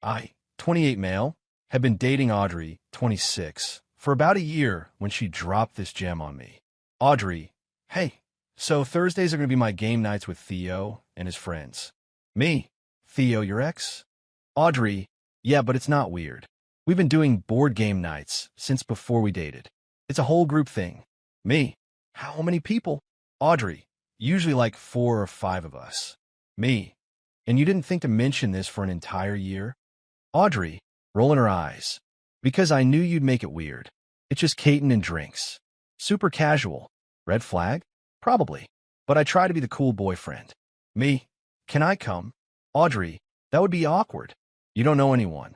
I, 28 male, had been dating Audrey, 26, for about a year when she dropped this gem on me. Audrey, hey, so Thursdays are going to be my game nights with Theo and his friends. Me, Theo, your ex? Audrey, yeah, but it's not weird. We've been doing board game nights since before we dated. It's a whole group thing. Me, how many people? Audrey, usually like 4 or 5 of us. Me, and you didn't think to mention this for an entire year? Audrey, rolling her eyes. Because I knew you'd make it weird. It's just Caton and drinks. Super casual. Red flag? Probably. But I try to be the cool boyfriend. Me, can I come? Audrey, that would be awkward. You don't know anyone.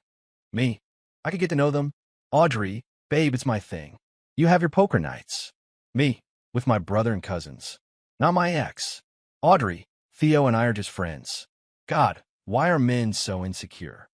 Me, I could get to know them. Audrey, babe, it's my thing. You have your poker nights. Me, with my brother and cousins. Not my ex. Audrey, Theo and I are just friends. God, why are men so insecure?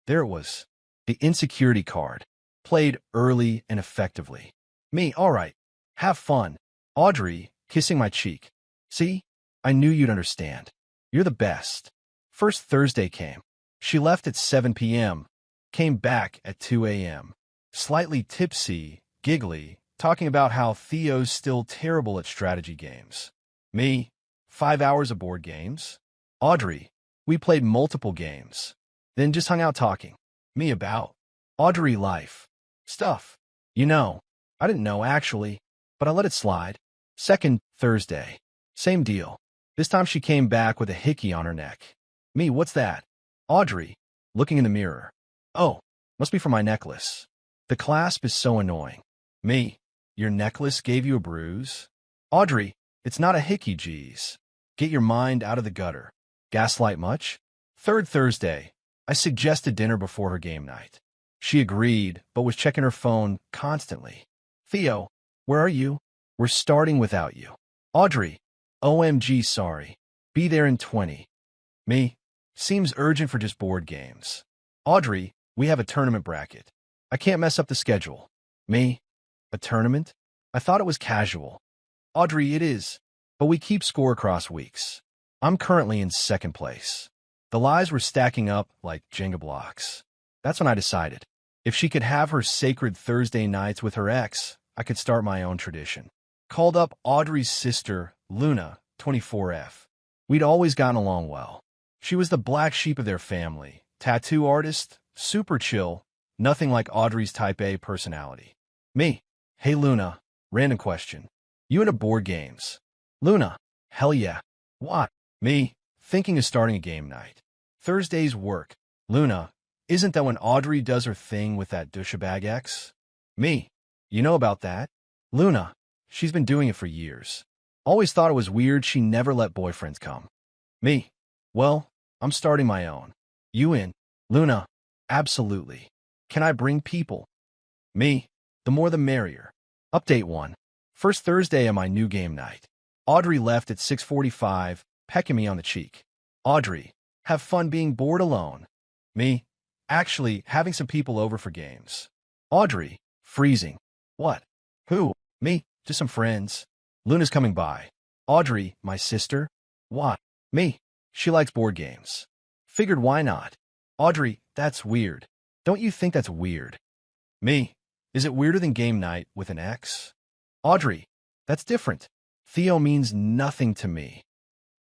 There it was. The insecurity card. Played early and effectively. Me, all right. Have fun. Audrey, kissing my cheek. See? I knew you'd understand. You're the best. First Thursday came. She left at 7 p.m. Came back at 2 a.m. Slightly tipsy, giggly, talking about how Theo's still terrible at strategy games. Me, 5 hours of board games. Audrey, we played multiple games. Then just hung out talking. Me about Audrey life. Stuff. You know, I didn't know actually, but I let it slide. Second Thursday. Same deal. This time she came back with a hickey on her neck. Me, what's that? Audrey, looking in the mirror. Oh, must be for my necklace. The clasp is so annoying. Me, your necklace gave you a bruise? Audrey, it's not a hickey, geez. Get your mind out of the gutter. Gaslight much? Third Thursday. I suggested dinner before her game night. She agreed, but was checking her phone constantly. Theo, where are you? We're starting without you. Audrey, OMG, sorry. Be there in 20. Me, seems urgent for just board games. Audrey, we have a tournament bracket. I can't mess up the schedule. Me, a tournament? I thought it was casual. Audrey, it is, but we keep score across weeks. I'm currently in second place. The lies were stacking up like Jenga blocks. That's when I decided. If she could have her sacred Thursday nights with her ex, I could start my own tradition. Called up Audrey's sister, Luna, 24F. We'd always gotten along well. She was the black sheep of their family. Tattoo artist, super chill, nothing like Audrey's type A personality. Me, hey Luna, random question. You into board games? Luna, hell yeah. What? Me, thinking of starting a game night. Thursday's work. Luna, isn't that when Audrey does her thing with that douchebag ex? Me, you know about that? Luna, she's been doing it for years. Always thought it was weird she never let boyfriends come. Me, well, I'm starting my own. You in? Luna, absolutely. Can I bring people? Me, the more the merrier. Update 1. First Thursday of my new game night. Audrey left at 6:45, pecking me on the cheek. Audrey, have fun being bored alone. Me, actually having some people over for games. Audrey, freezing. What? Who? Me, just some friends. Luna's coming by. Audrey, my sister. What? Me, she likes board games. Figured why not? Audrey, that's weird. Don't you think that's weird? Me, is it weirder than game night with an ex? Audrey, that's different. Theo means nothing to me.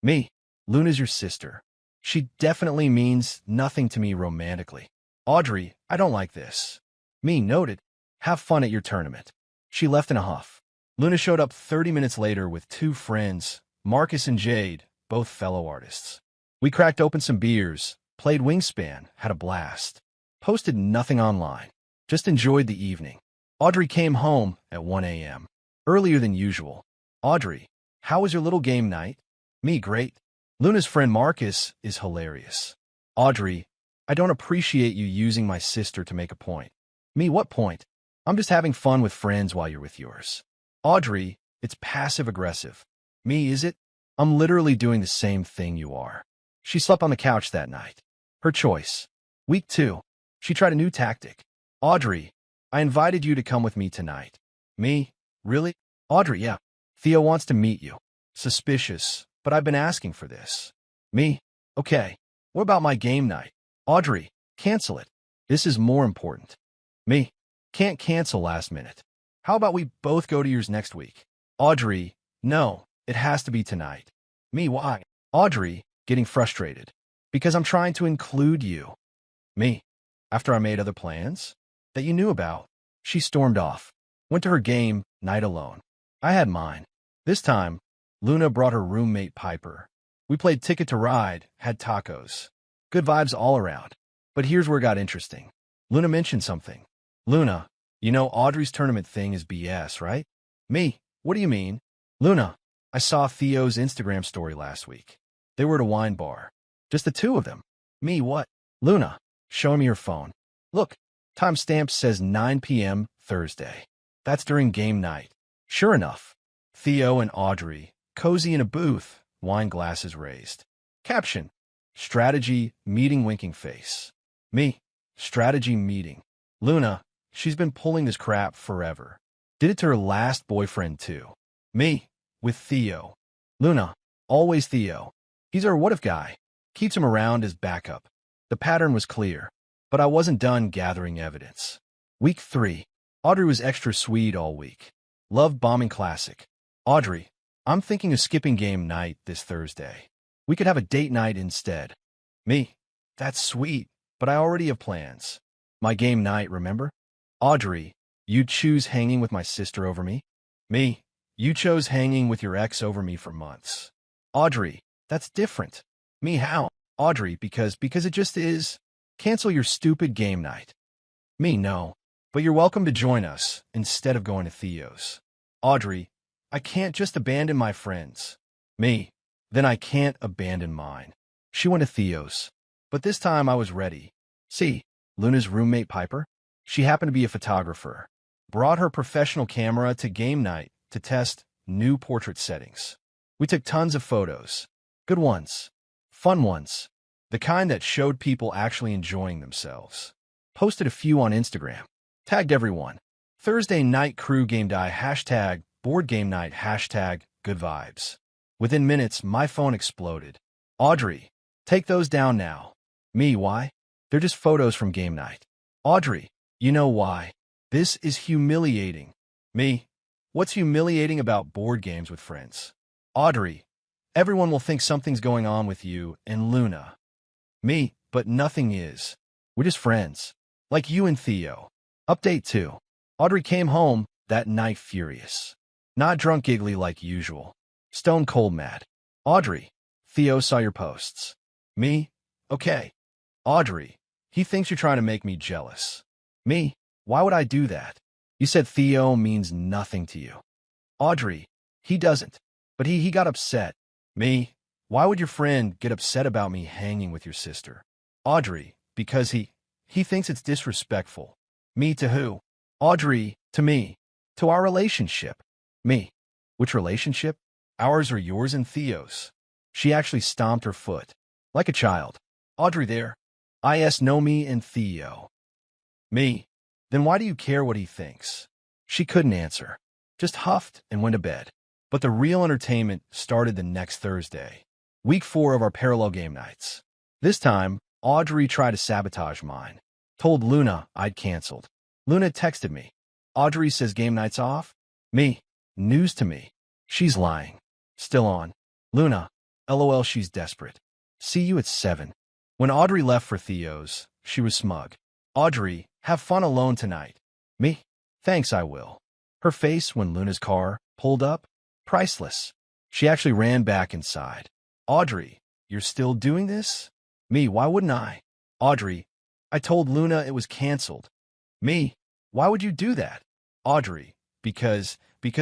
Me, Luna's your sister. She definitely means nothing to me romantically. Audrey, I don't like this. Me, noted. Have fun at your tournament. She left in a huff. Luna showed up 30 minutes later with 2 friends, Marcus and Jade, both fellow artists. We cracked open some beers, played Wingspan, had a blast. Posted nothing online. Just enjoyed the evening. Audrey came home at 1 a.m. Earlier than usual. Audrey, how was your little game night? Me, great. Luna's friend Marcus is hilarious. Audrey, I don't appreciate you using my sister to make a point. Me, what point? I'm just having fun with friends while you're with yours. Audrey, it's passive-aggressive. Me, is it? I'm literally doing the same thing you are. She slept on the couch that night. Her choice. Week 2. She tried a new tactic. Audrey, I invited you to come with me tonight. Me, really? Audrey, yeah. Theo wants to meet you. Suspicious, but I've been asking for this. Me, okay. What about my game night? Audrey, Cancel it. This is more important. Me. Can't cancel last minute. How about we both go to yours next week? Audrey. No, it has to be tonight. Me. Why? Audrey, getting frustrated. Because I'm trying to include you. Me. After I made other plans that you knew about, she stormed off. Went to her game night alone. I had mine. This time, Luna brought her roommate Piper. We played Ticket to Ride, had tacos. Good vibes all around. But here's where it got interesting. Luna mentioned something. Luna, you know Audrey's tournament thing is BS, right? Me, what do you mean? Luna, I saw Theo's Instagram story last week. They were at a wine bar. Just the two of them. Me, what? Luna, show me your phone. Look, timestamp says 9 p.m. Thursday. That's during game night. Sure enough, Theo and Audrey, cozy in a booth, wine glasses raised. Caption, strategy, meeting winking face. Me, strategy meeting. Luna, she's been pulling this crap forever. Did it to her last boyfriend too. Me, with Theo. Luna, always Theo. He's our what-if guy. Keeps him around as backup. The pattern was clear, but I wasn't done gathering evidence. Week 3. Audrey was extra sweet all week. Love bombing classic. Audrey, I'm thinking of skipping game night this Thursday. We could have a date night instead. Me, that's sweet, but I already have plans. My game night, remember? Audrey, you'd choose hanging with my sister over me? Me, you chose hanging with your ex over me for months. Audrey, that's different. Me, how? Audrey, because it just is. Cancel your stupid game night. Me, no. But you're welcome to join us instead of going to Theo's. Audrey, I can't just abandon my friends. Me, then I can't abandon mine. She went to Theo's. But this time I was ready. See, Luna's roommate Piper? She happened to be a photographer. Brought her professional camera to game night to test new portrait settings. We took tons of photos. Good ones. Fun ones. The kind that showed people actually enjoying themselves. Posted a few on Instagram. Tagged everyone. Thursday night crew game die hashtag board game night hashtag good vibes. Within minutes, my phone exploded. Audrey, take those down now. Me, why? They're just photos from game night. Audrey, you know why. This is humiliating. Me, what's humiliating about board games with friends? Audrey, everyone will think something's going on with you and Luna. Me, but nothing is. We're just friends. Like you and Theo. Update 2. Audrey came home that night furious. Not drunk giggly like usual. Stone cold mad. Audrey, Theo saw your posts. Me? Okay. Audrey, he thinks you're trying to make me jealous. Me? Why would I do that? You said Theo means nothing to you. Audrey, he doesn't. But he got upset. Me? Why would your friend get upset about me hanging with your sister? Audrey, because he thinks it's disrespectful. Me to who? Audrey, to me. To our relationship. Me. Which relationship? Ours or yours and Theo's? She actually stomped her foot. Like a child. Audrey there. IS know me and Theo. Me. Then why do you care what he thinks? She couldn't answer. Just huffed and went to bed. But the real entertainment started the next Thursday. Week 4 of our parallel game nights. This time, Audrey tried to sabotage mine. Told Luna I'd canceled. Luna texted me. Audrey says game night's off? Me. News to me. She's lying. Still on. Luna. LOL, she's desperate. See you at 7. When Audrey left for Theo's, she was smug. Audrey, have fun alone tonight. Me. Thanks, I will. Her face when Luna's car pulled up? Priceless. She actually ran back inside. Audrey, you're still doing this? Me, why wouldn't I? Audrey, I told Luna it was canceled. Me, why would you do that? Audrey, because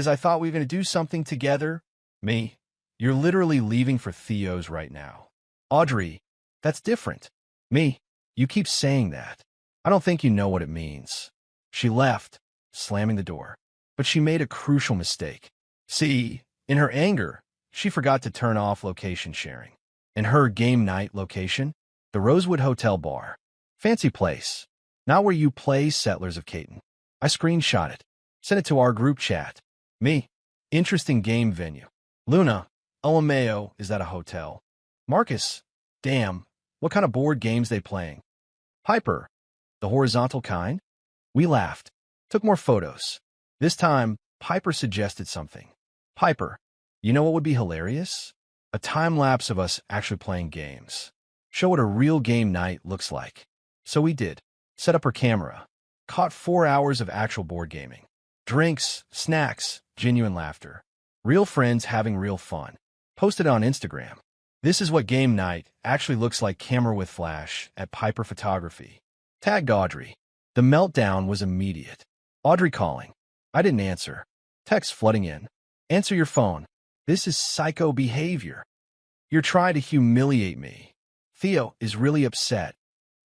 I thought we were going to do something together. Me, you're literally leaving for Theo's right now. Audrey, that's different. Me, you keep saying that. I don't think you know what it means. She left, slamming the door. But she made a crucial mistake. See, in her anger, she forgot to turn off location sharing. In her game night location, the Rosewood Hotel Bar. Fancy place. Not where you play Settlers of Catan. I screenshot it. Sent it to our group chat. Me. Interesting game venue. Luna. LMAO, is that a hotel? Marcus. Damn. What kind of board games they playing? Piper, the horizontal kind? We laughed, took more photos. This time, Piper suggested something. Piper, you know what would be hilarious? A time lapse of us actually playing games. Show what a real game night looks like. So we did. Set up her camera. Caught 4 hours of actual board gaming. Drinks, snacks, genuine laughter. Real friends having real fun. Posted on Instagram. This is what game night actually looks like, camera with flash at Piper Photography. Tagged Audrey. The meltdown was immediate. Audrey calling. I didn't answer. Text flooding in. Answer your phone. This is psycho behavior. You're trying to humiliate me. Theo is really upset.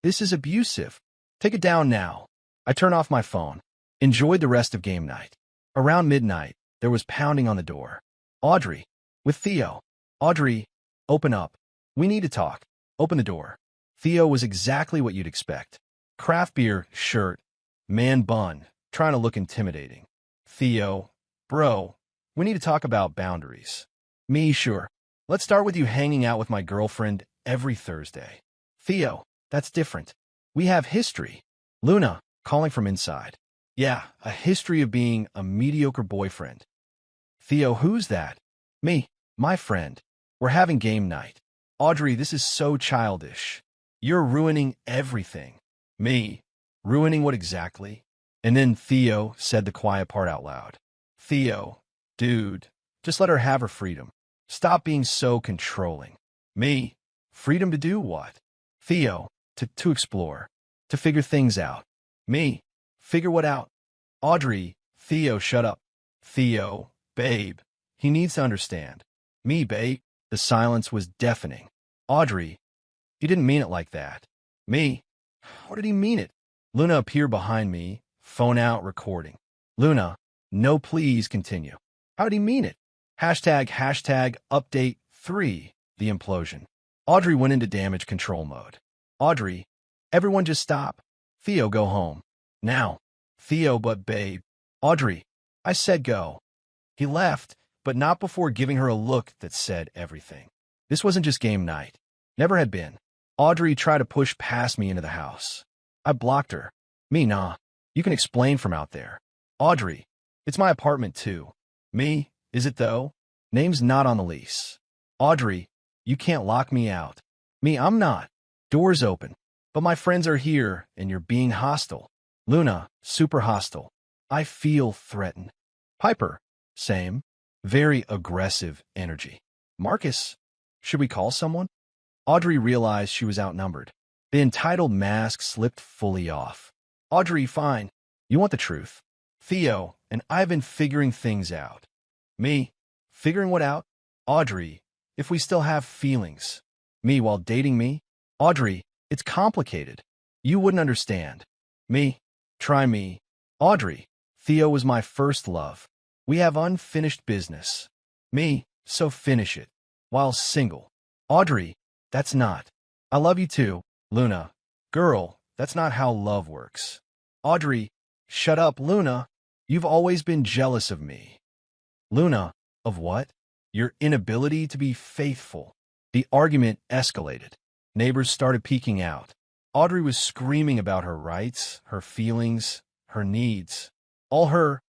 This is abusive. Take it down now. I turn off my phone. Enjoyed the rest of game night. Around midnight, there was pounding on the door. Audrey. With Theo. Audrey. Open up. We need to talk. Open the door. Theo was exactly what you'd expect. Craft beer, shirt, man bun, trying to look intimidating. Theo. Bro. We need to talk about boundaries. Me, sure. Let's start with you hanging out with my girlfriend every Thursday. Theo. That's different. We have history. Luna, calling from inside. Yeah, a history of being a mediocre boyfriend. Theo, who's that? Me, my friend. We're having game night. Audrey, this is so childish. You're ruining everything. Me, ruining what exactly? And then Theo said the quiet part out loud. Theo, dude, just let her have her freedom. Stop being so controlling. Me, freedom to do what? Theo, to explore, to figure things out. Me, figure what out? Audrey, Theo, shut up. Theo, babe, he needs to understand. Me, babe. The silence was deafening. Audrey, he didn't mean it like that. Me, what did he mean it? Luna appeared behind me, phone out, recording. Luna, no, please continue. How did he mean it? Hashtag update 3, the implosion. Audrey went into damage control mode. Audrey, everyone just stop. Theo, go home. Now. Theo, but babe. Audrey, I said go. He left, but not before giving her a look that said everything. This wasn't just game night. Never had been. Audrey tried to push past me into the house. I blocked her. Me, nah. You can explain from out there. Audrey, it's my apartment too. Me, is it though? Name's not on the lease. Audrey, you can't lock me out. Me, I'm not. Door's open. But my friends are here, and you're being hostile. Luna, super hostile. I feel threatened. Piper, same. Very aggressive energy. Marcus, should we call someone? Audrey realized she was outnumbered. The entitled mask slipped fully off. Audrey, fine. You want the truth. Theo, and I've been figuring things out. Me, figuring what out? Audrey, if we still have feelings. Me, while dating me? Audrey, it's complicated. You wouldn't understand. Me, try me. Audrey, Theo was my first love. We have unfinished business. Me, so finish it. While single. Audrey, that's not. I love you too. Luna, girl, that's not how love works. Audrey, shut up, Luna. You've always been jealous of me. Luna, of what? Your inability to be faithful. The argument escalated. Neighbors started peeking out. Audrey was screaming about her rights, her feelings, her needs. All her.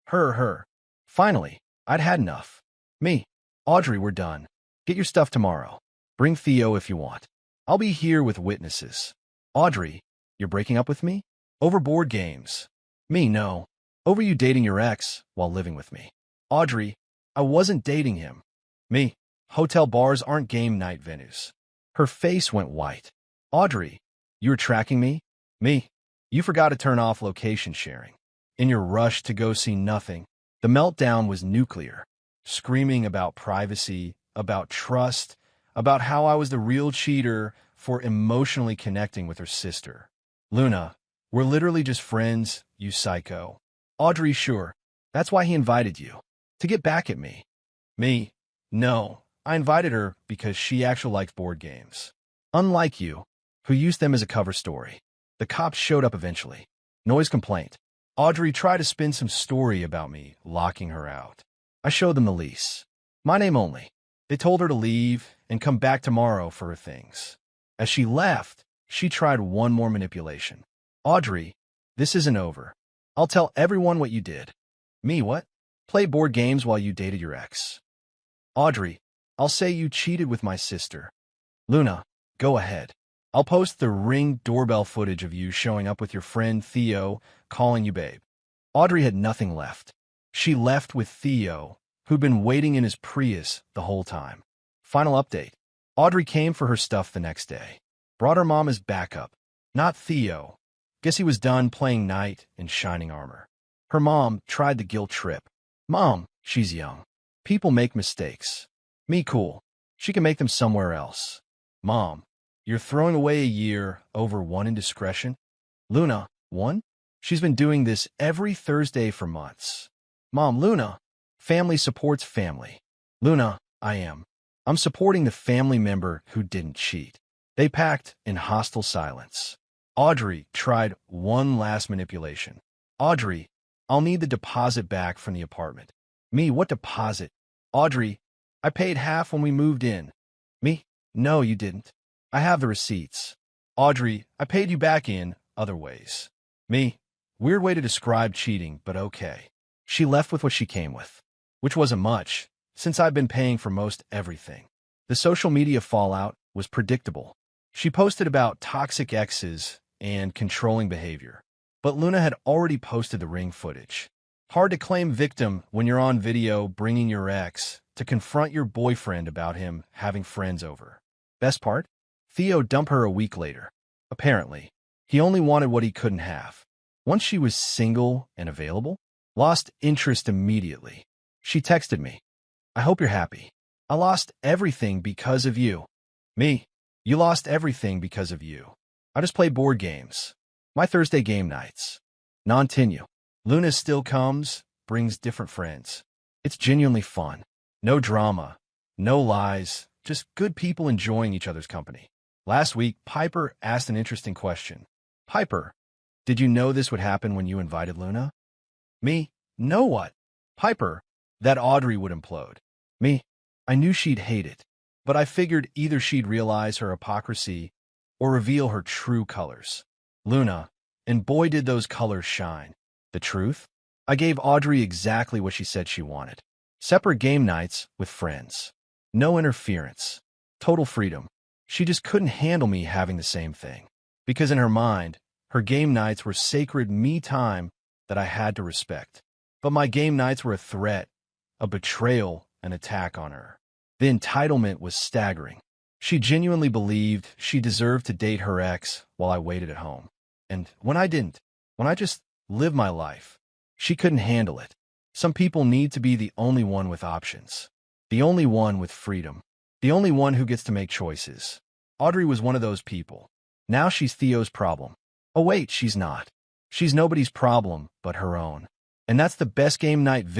Finally, I'd had enough. Me, Audrey, we're done. Get your stuff tomorrow. Bring Theo if you want. I'll be here with witnesses. Audrey, you're breaking up with me? Over board games. Me, no. Over you dating your ex while living with me. Audrey, I wasn't dating him. Me, hotel bars aren't game night venues. Her face went white. Audrey, you were tracking me? Me, you forgot to turn off location sharing. In your rush to go see nothing, the meltdown was nuclear. Screaming about privacy, about trust, about how I was the real cheater for emotionally connecting with her sister. Luna, we're literally just friends, you psycho. Audrey, sure. That's why he invited you. To get back at me. Me, no. I invited her because she actually likes board games. Unlike you, who used them as a cover story. The cops showed up eventually. Noise complaint. Audrey tried to spin some story about me locking her out. I showed them the lease. My name only. They told her to leave and come back tomorrow for her things. As she left, She tried one more manipulation. Audrey, this isn't over. I'll tell everyone what you did. Me, what? Play board games while you dated your ex. Audrey, I'll say you cheated with my sister. Luna, go ahead. I'll post the Ring doorbell footage of you showing up with your friend Theo, calling you babe. Audrey had nothing left. She left with Theo, who'd been waiting in his Prius the whole time. Final update. Audrey came for her stuff the next day. Brought her mom as backup. Not Theo. Guess he was done playing knight in shining armor. Her mom tried the guilt trip. Mom, she's young. People make mistakes. Me, cool. She can make them somewhere else. Mom, you're throwing away a year over one indiscretion? Luna, one? She's been doing this every Thursday for months. Mom, Luna, family supports family. Luna, I'm supporting the family member who didn't cheat. They packed in hostile silence. Audrey tried one last manipulation. Audrey, I'll need the deposit back from the apartment. Me, what deposit? Audrey, I paid half when we moved in. Me, no, you didn't. I have the receipts. Audrey, I paid you back in other ways. Me, weird way to describe cheating, but okay. She left with what she came with, which wasn't much, since I've been paying for most everything. The social media fallout was predictable. She posted about toxic exes and controlling behavior, but Luna had already posted the Ring footage. Hard to claim victim when you're on video bringing your ex to confront your boyfriend about him having friends over. Best part? Theo dumped her a week later. Apparently, he only wanted what he couldn't have. Once she was single and available, lost interest immediately. She texted me, I hope you're happy. I lost everything because of you. Me, you lost everything because of you. I just play board games. My Thursday game nights. Non-tenue. Luna still comes, brings different friends. It's genuinely fun. No drama, no lies, just good people enjoying each other's company. Last week, Piper asked an interesting question. Piper, did you know this would happen when you invited Luna? Me, know what? Piper, that Audrey would implode. Me, I knew she'd hate it, but I figured either she'd realize her hypocrisy or reveal her true colors. Luna, and boy did those colors shine. The truth? I gave Audrey exactly what she said she wanted. Separate game nights with friends. No interference. Total freedom. She just couldn't handle me having the same thing. Because in her mind, her game nights were sacred me time that I had to respect. But my game nights were a threat, a betrayal, an attack on her. The entitlement was staggering. She genuinely believed she deserved to date her ex while I waited at home. And when I didn't, when I just lived my life, she couldn't handle it. Some people need to be the only one with options. The only one with freedom. The only one who gets to make choices. Audrey was one of those people. Now she's Theo's problem. Oh wait, she's not. She's nobody's problem but her own. And that's the best game night victory